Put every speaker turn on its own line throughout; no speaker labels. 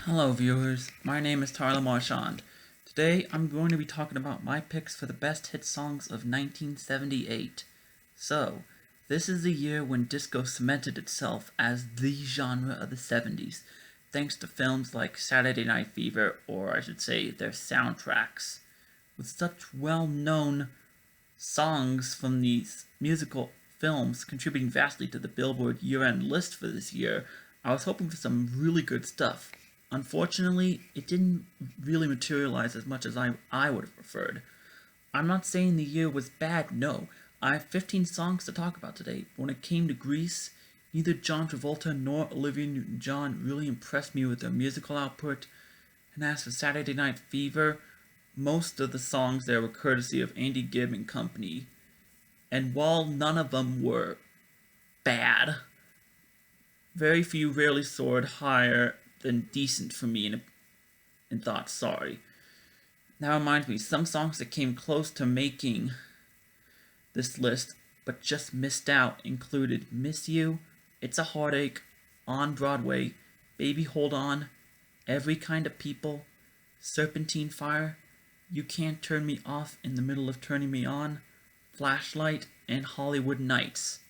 Hello viewers, my name is Tyler Marchand. Today I'm going to be talking about my picks for the best hit songs of 1978. So, this is the year when disco cemented itself as the genre of the 70s, thanks to films like Saturday Night Fever, or I should say their soundtracks. With such well-known songs from these musical films contributing vastly to the Billboard year-end list for this year, I was hoping for some really good stuff. Unfortunately, it didn't really materialize as much as I would have preferred. I'm not saying the year was bad, no. I have 15 songs to talk about today, but when it came to Grease, neither John Travolta nor Olivia Newton-John really impressed me with their musical output, and as for Saturday Night Fever, most of the songs there were courtesy of Andy Gibb and company, and while none of them were bad, very few rarely soared higher than decent for me and thought sorry. That reminds me, some songs that came close to making this list but just missed out included Miss You, It's a Heartache, On Broadway, Baby Hold On, Every Kind of People, Serpentine Fire, You Can't Turn Me Off in the Middle of Turning Me On, Flashlight, and Hollywood Nights.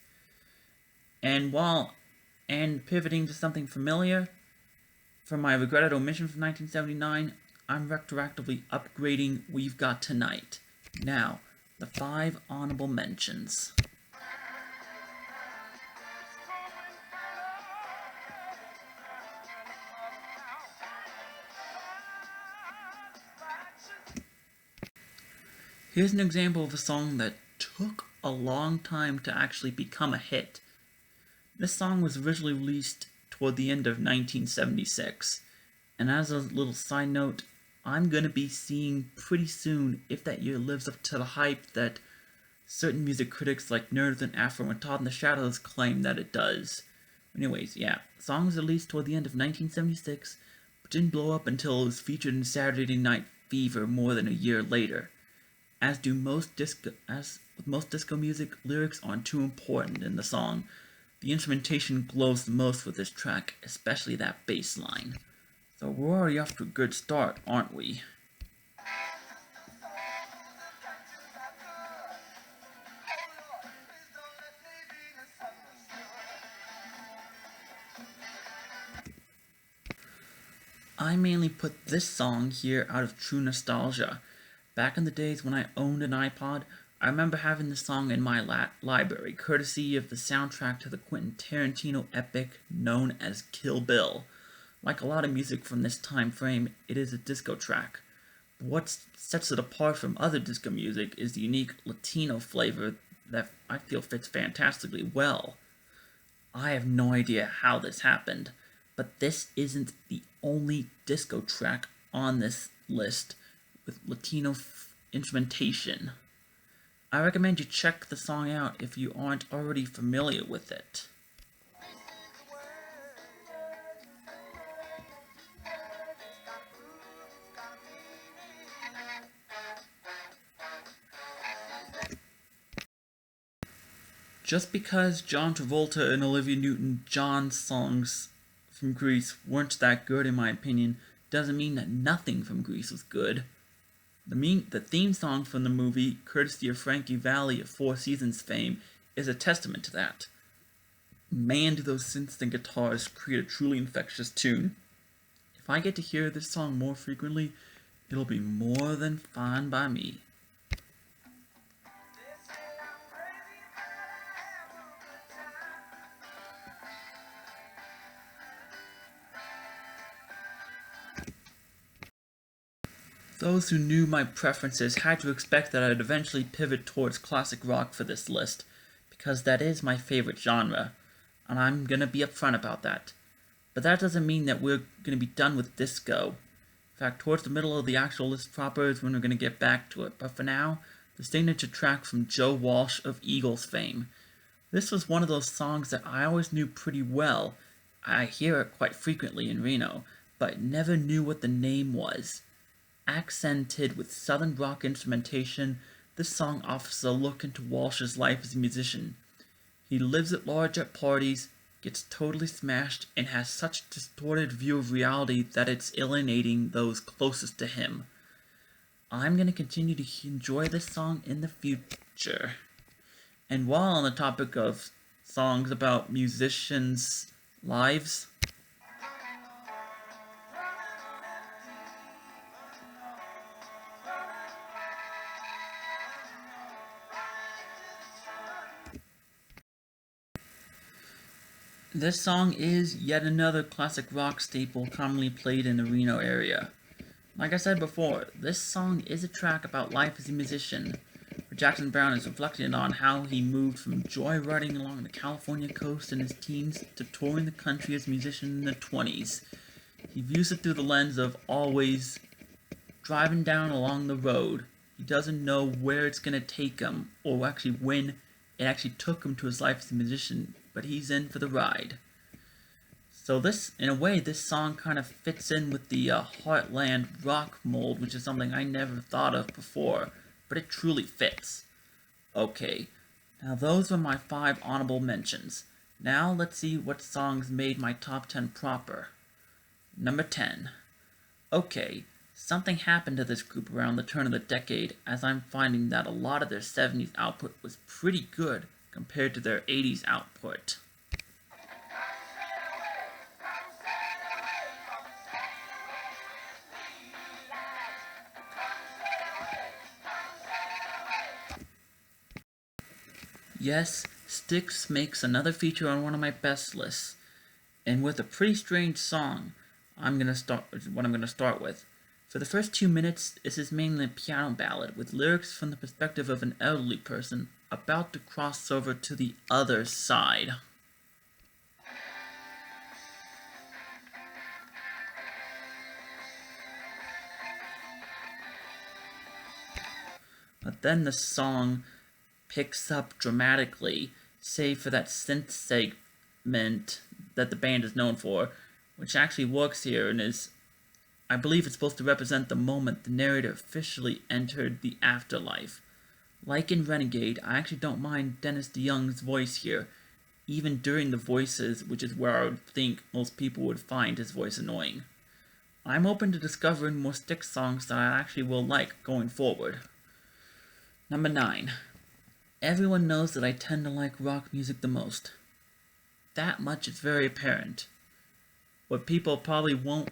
And pivoting to something familiar, for my regretted omission from 1979, I'm retroactively upgrading We've Got Tonight. Now, the 5 honorable mentions. Here's an example of a song that took a long time to actually become a hit. This song was originally released toward the end of 1976, and as a little side note, I'm going to be seeing pretty soon if that year lives up to the hype that certain music critics like Nerds and Afro and Todd in the Shadows claim that it does. Anyways, yeah, the song was released toward the end of 1976, but didn't blow up until it was featured in Saturday Night Fever more than a year later. As with most disco music, lyrics aren't too important in the song. The instrumentation glows the most with this track, especially that bass line. So we're already off to a good start, aren't we? I mainly put this song here out of true nostalgia. Back in the days when I owned an iPod, I remember having this song in my library, courtesy of the soundtrack to the Quentin Tarantino epic known as Kill Bill. Like a lot of music from this time frame, it is a disco track. But what sets it apart from other disco music is the unique Latino flavor that I feel fits fantastically well. I have no idea how this happened, but this isn't the only disco track on this list with Latino instrumentation. I recommend you check the song out if you aren't already familiar with it. Just because John Travolta and Olivia Newton-John's songs from Grease weren't that good in my opinion doesn't mean that nothing from Grease was good. The theme song from the movie, courtesy of Frankie Valli of Four Seasons fame, is a testament to that. Man, do those synths and guitars create a truly infectious tune. If I get to hear this song more frequently, it'll be more than fine by me. Those who knew my preferences had to expect that I'd eventually pivot towards classic rock for this list, because that is my favorite genre, and I'm gonna be upfront about that. But that doesn't mean that we're gonna be done with disco. In fact, towards the middle of the actual list proper is when we're gonna get back to it, but for now, the signature track from Joe Walsh of Eagles fame. This was one of those songs that I always knew pretty well. I hear it quite frequently in Reno, but never knew what the name was. Accented with southern rock instrumentation, this song offers a look into Walsh's life as a musician. He lives at large at parties, gets totally smashed and has such distorted view of reality that it's alienating those closest to him. I'm going to continue to enjoy this song in the future. And while on the topic of songs about musicians' lives, this song is yet another classic rock staple commonly played in the Reno area. Like I said before, this song is a track about life as a musician, where Jackson Browne is reflecting on how he moved from joyriding along the California coast in his teens to touring the country as a musician in the 20s. He views it through the lens of always driving down along the road. He doesn't know where it's going to take him, or actually when it actually took him to his life as a musician, but he's in for the ride. So this, in a way, this song kind of fits in with the Heartland rock mold, which is something I never thought of before, but it truly fits. Okay, now those were my 5 honorable mentions. Now let's see what songs made my top 10 proper. Number 10. Okay, something happened to this group around the turn of the decade, as I'm finding that a lot of their 70s output was pretty good compared to their 80s output. Yes, Styx makes another feature on one of my best lists, and with a pretty strange song. I'm gonna start with. For the first 2 minutes, this is mainly a piano ballad with lyrics from the perspective of an elderly person about to cross over to the other side. But then the song picks up dramatically, save for that synth segment that the band is known for, which actually works here and is, I believe it's supposed to represent the moment the narrator officially entered the afterlife. Like in Renegade, I actually don't mind Dennis DeYoung's voice here, even during the voices, which is where I would think most people would find his voice annoying. I'm open to discovering more Styx songs that I actually will like going forward. Number 9. Everyone knows that I tend to like rock music the most. That much is very apparent. What people probably won't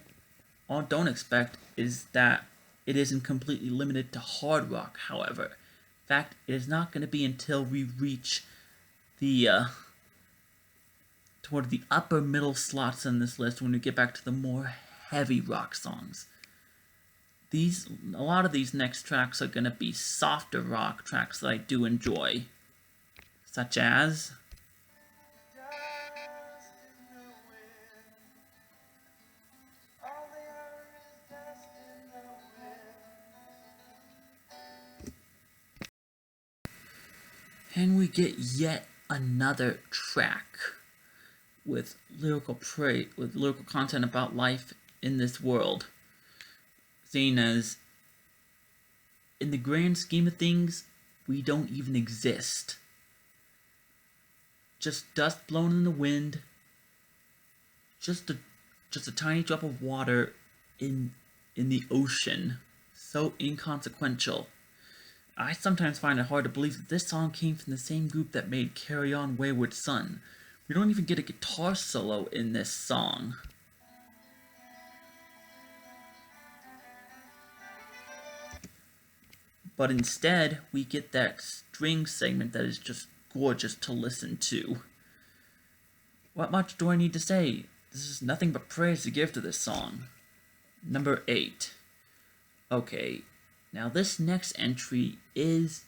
or don't expect is that it isn't completely limited to hard rock, however. In fact, it is not going to be until we reach the toward the upper middle slots in this list when we get back to the more heavy rock songs. A lot of these next tracks are going to be softer rock tracks that I do enjoy, such as and we get yet another track with lyrical content about life in this world. Seeing as, in the grand scheme of things, we don't even exist. Just dust blown in the wind, just a tiny drop of water in the ocean, so inconsequential. I sometimes find it hard to believe that this song came from the same group that made Carry On Wayward Son. We don't even get a guitar solo in this song. But instead, we get that string segment that is just gorgeous to listen to. What much do I need to say? This is nothing but praise to give to this song. Number 8. Okay, now this next entry is,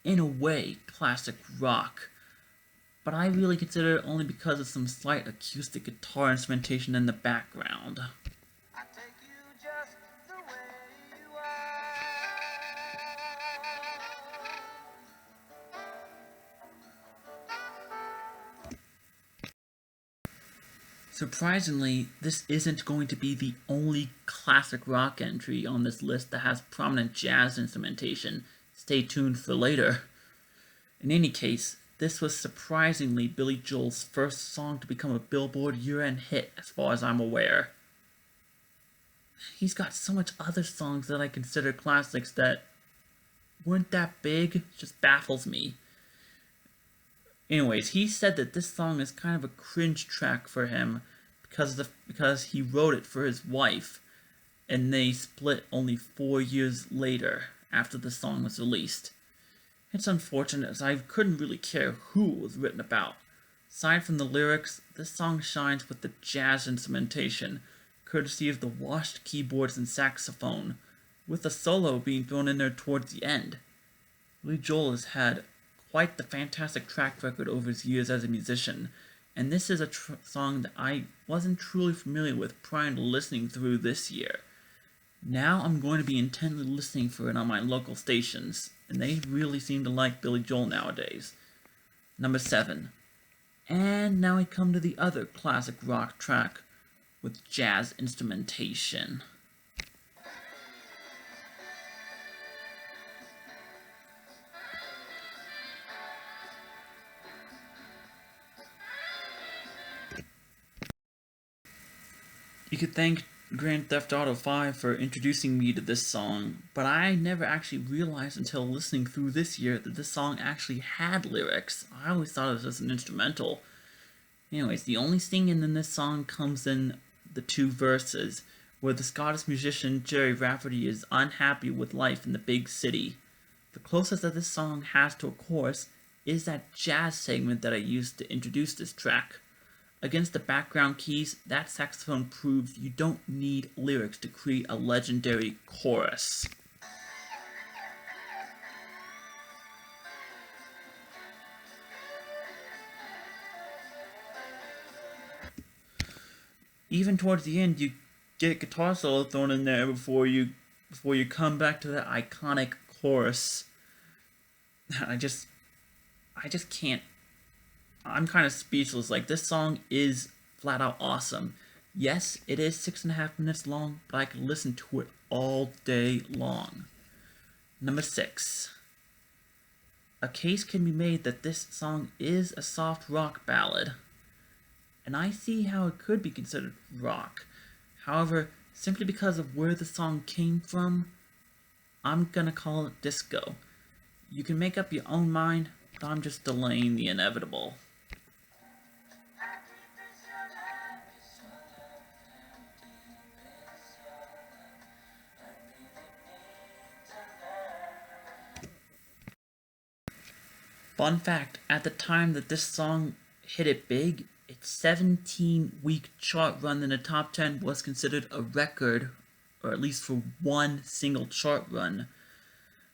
in a way, classic rock, but I really consider it only because of some slight acoustic guitar instrumentation in the background. Surprisingly, this isn't going to be the only classic rock entry on this list that has prominent jazz instrumentation. Stay tuned for later. In any case, this was surprisingly Billy Joel's first song to become a Billboard year-end hit, as far as I'm aware. He's got so much other songs that I consider classics that weren't that big. It just baffles me. Anyways, he said that this song is kind of a cringe track for him because he wrote it for his wife, and they split only 4 years later after the song was released. It's unfortunate, as I couldn't really care who it was written about. Aside from the lyrics, this song shines with the jazz instrumentation, courtesy of the washed keyboards and saxophone, with a solo being thrown in there towards the end. Billy Joel has had quite the fantastic track record over his years as a musician, and this is a song that I wasn't truly familiar with prior to listening through this year. Now I'm going to be intently listening for it on my local stations, and they really seem to like Billy Joel nowadays. Number 7. And now we come to the other classic rock track with jazz instrumentation. You could thank Grand Theft Auto 5 for introducing me to this song, but I never actually realized until listening through this year that this song actually had lyrics. I always thought it was just an instrumental. Anyways, the only singing in this song comes in the 2 verses, where the Scottish musician Gerry Rafferty is unhappy with life in the big city. The closest that this song has to a chorus is that jazz segment that I used to introduce this track. Against the background keys, that saxophone proves you don't need lyrics to create a legendary chorus. Even towards the end, you get a guitar solo thrown in there before you come back to that iconic chorus. I just can't. I'm kind of speechless. Like, this song is flat out awesome. Yes, it is 6.5 minutes long, but I could listen to it all day long. Number 6. A case can be made that this song is a soft rock ballad, and I see how it could be considered rock. However, simply because of where the song came from, I'm gonna call it disco. You can make up your own mind, but I'm just delaying the inevitable. Fun fact, at the time that this song hit it big, its 17-week chart run in the top 10 was considered a record, or at least for one single chart run.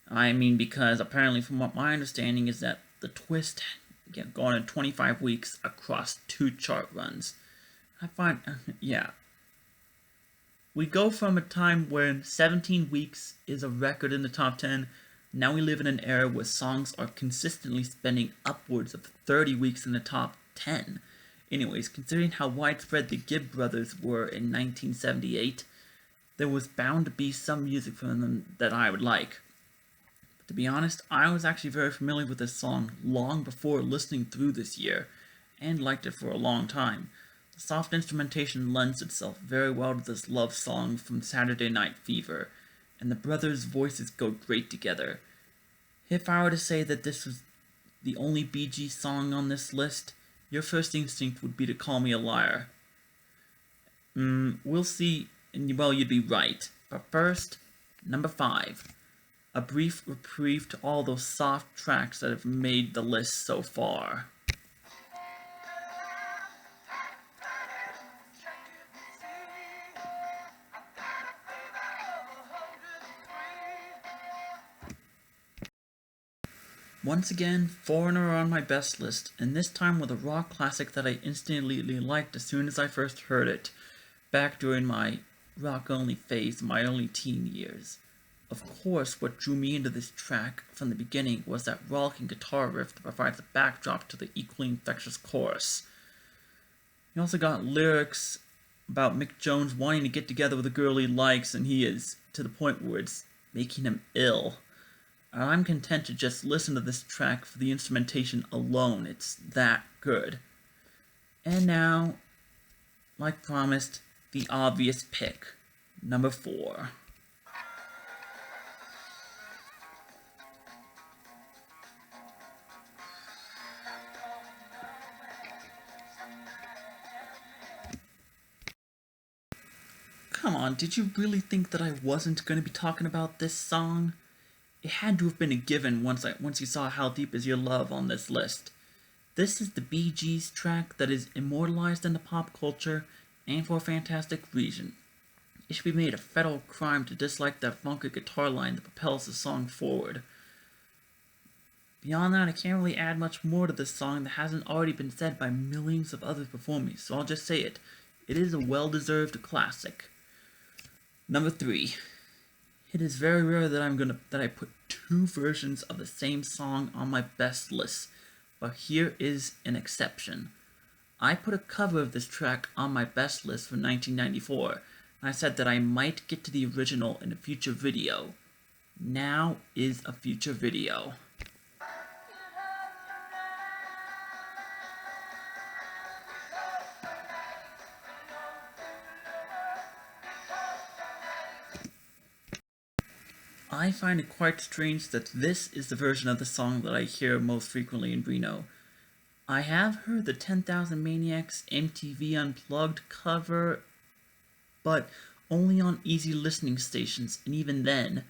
I mean, because apparently from what my understanding is that the twist gone in 25 weeks across 2 chart runs. I find, yeah. We go from a time when 17 weeks is a record in the top 10. Now we live in an era where songs are consistently spending upwards of 30 weeks in the top 10. Anyways, considering how widespread the Gibb brothers were in 1978, there was bound to be some music from them that I would like. But to be honest, I was actually very familiar with this song long before listening through this year, and liked it for a long time. The soft instrumentation lends itself very well to this love song from Saturday Night Fever, and the brothers' voices go great together. If I were to say that this was the only Bee Gees song on this list, your first instinct would be to call me a liar. We'll see, and well, you'd be right. But first, number 5. A brief reprieve to all those soft tracks that have made the list so far. Once again, Foreigner on my best list, and this time with a rock classic that I instantly liked as soon as I first heard it, back during my rock-only phase in my early teen years. Of course, what drew me into this track from the beginning was that rollicking guitar riff that provides a backdrop to the equally infectious chorus. You also got lyrics about Mick Jones wanting to get together with a girl he likes, and he is, to the point where it's making him ill. I'm content to just listen to this track for the instrumentation alone. It's that good. And now, like promised, the obvious pick, number 4. Come on, did you really think that I wasn't going to be talking about this song? It had to have been a given once you saw How Deep Is Your Love on this list. This is the Bee Gees track that is immortalized into pop culture, and for a fantastic reason. It should be made a federal crime to dislike that funky guitar line that propels the song forward. Beyond that, I can't really add much more to this song that hasn't already been said by millions of others before me, so I'll just say it. It is a well-deserved classic. Number 3. It is very rare that I put 2 versions of the same song on my best list, but here is an exception. I put a cover of this track on my best list for 1994, and I said that I might get to the original in a future video. Now is a future video. I find it quite strange that this is the version of the song that I hear most frequently in Reno. I have heard the 10,000 Maniacs MTV Unplugged cover, but only on easy listening stations, and even then,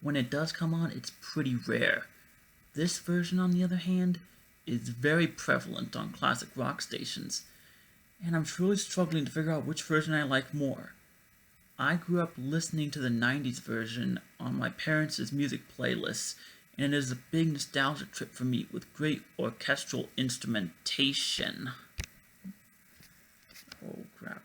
when it does come on, it's pretty rare. This version, on the other hand, is very prevalent on classic rock stations, and I'm truly struggling to figure out which version I like more. I grew up listening to the 90s version on my parents' music playlists, and it is a big nostalgia trip for me with great orchestral instrumentation. Oh crap.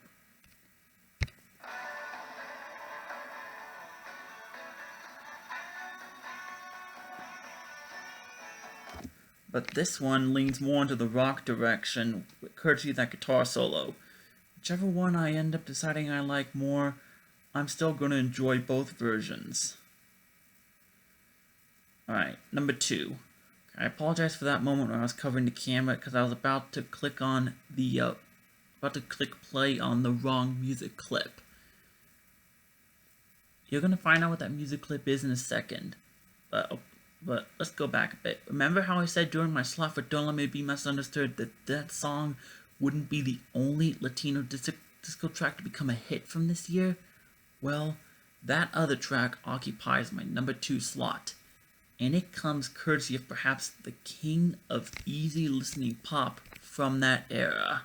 But this one leans more into the rock direction, courtesy of that guitar solo. Whichever one I end up deciding I like more, I'm still going to enjoy both versions. Alright, number 2. I apologize for that moment when I was covering the camera because I was about to click play on the wrong music clip. You're going to find out what that music clip is in a second. But let's go back a bit. Remember how I said during my slot for Don't Let Me Be Misunderstood that song wouldn't be the only Latino disco track to become a hit from this year? Well, that other track occupies my number 2 slot, and it comes courtesy of perhaps the king of easy listening pop from that era.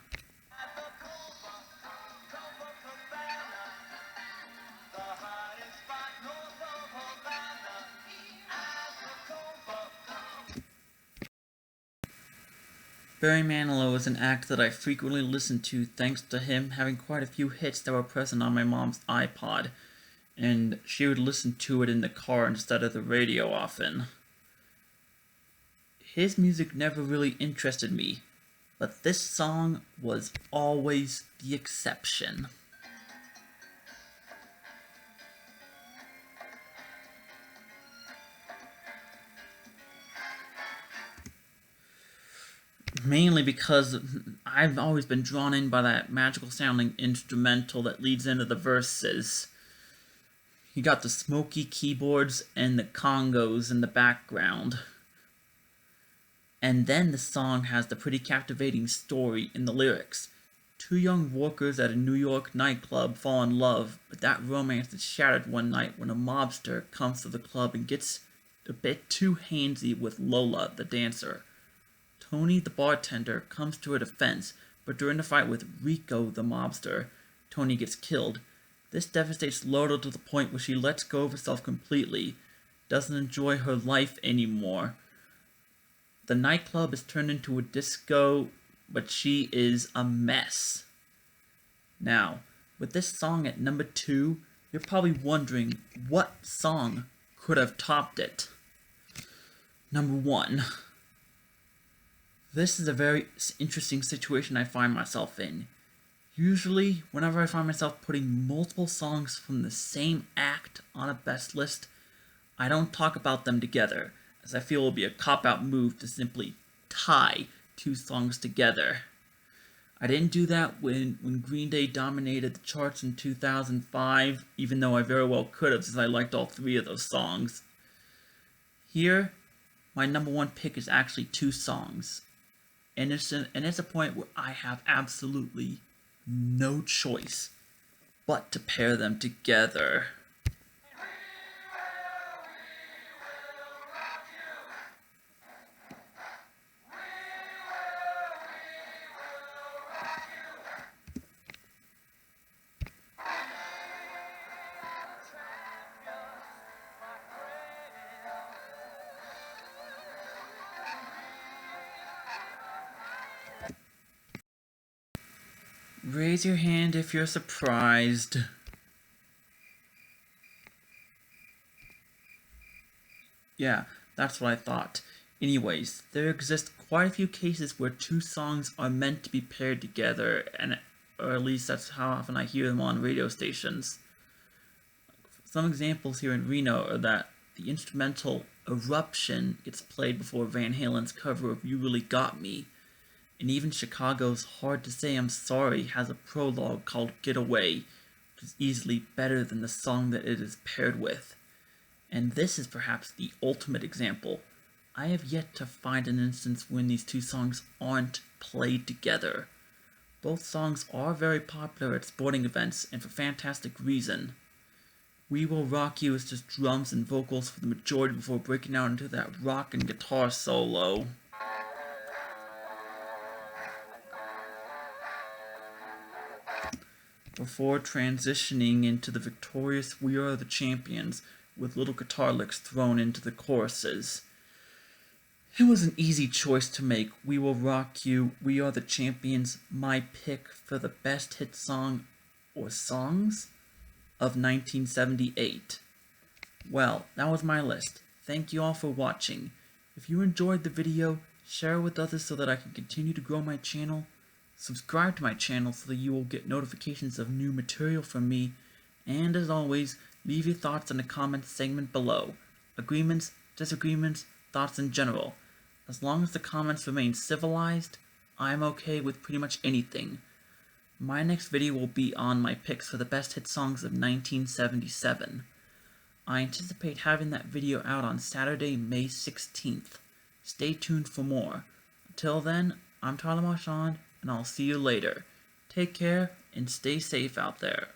Barry Manilow is an act that I frequently listen to thanks to him having quite a few hits that were present on my mom's iPod, and she would listen to it in the car instead of the radio often. His music never really interested me, but this song was always the exception. Mainly because I've always been drawn in by that magical sounding instrumental that leads into the verses. You got the smoky keyboards and the congos in the background. And then the song has the pretty captivating story in the lyrics. 2 young workers at a New York nightclub fall in love, but that romance is shattered one night when a mobster comes to the club and gets a bit too handsy with Lola, the dancer. Tony, the bartender, comes to her defense, but during the fight with Rico, the mobster, Tony gets killed. This devastates Lola to the point where she lets go of herself completely, doesn't enjoy her life anymore. The nightclub is turned into a disco, but she is a mess. Now, with this song at number 2, you're probably wondering what song could have topped it. Number 1. This is a very interesting situation I find myself in. Usually, whenever I find myself putting multiple songs from the same act on a best list, I don't talk about them together, as I feel it would be a cop-out move to simply tie two songs together. I didn't do that when Green Day dominated the charts in 2005, even though I very well could have, since I liked all three of those songs. Here, my number one pick is actually two songs. And it's a point where I have absolutely no choice but to pair them together. Raise your hand if you're surprised. Yeah, that's what I thought. Anyways, there exist quite a few cases where two songs are meant to be paired together, or at least that's how often I hear them on radio stations. Some examples here in Reno are that the instrumental Eruption gets played before Van Halen's cover of You Really Got Me, and even Chicago's Hard to Say I'm Sorry has a prologue called Get Away, which is easily better than the song that it is paired with. And this is perhaps the ultimate example. I have yet to find an instance when these two songs aren't played together. Both songs are very popular at sporting events, and for fantastic reason. We Will Rock You is just drums and vocals for the majority before breaking out into that rock and guitar solo. Before transitioning into the victorious We Are the Champions, with little guitar licks thrown into the choruses. It was an easy choice to make We Will Rock You, We Are the Champions my pick for the best hit song or songs of 1978. Well, that was my list. Thank you all for watching. If you enjoyed the video, share it with others so that I can continue to grow my channel. Subscribe to my channel so that you will get notifications of new material from me, and as always, leave your thoughts in the comments segment below. Agreements, disagreements, thoughts in general. As long as the comments remain civilized, I'm okay with pretty much anything. My next video will be on my picks for the best hit songs of 1977. I anticipate having that video out on Saturday, May 16th. Stay tuned for more. Until then, I'm Tyler Marchand, and I'll see you later. Take care and stay safe out there.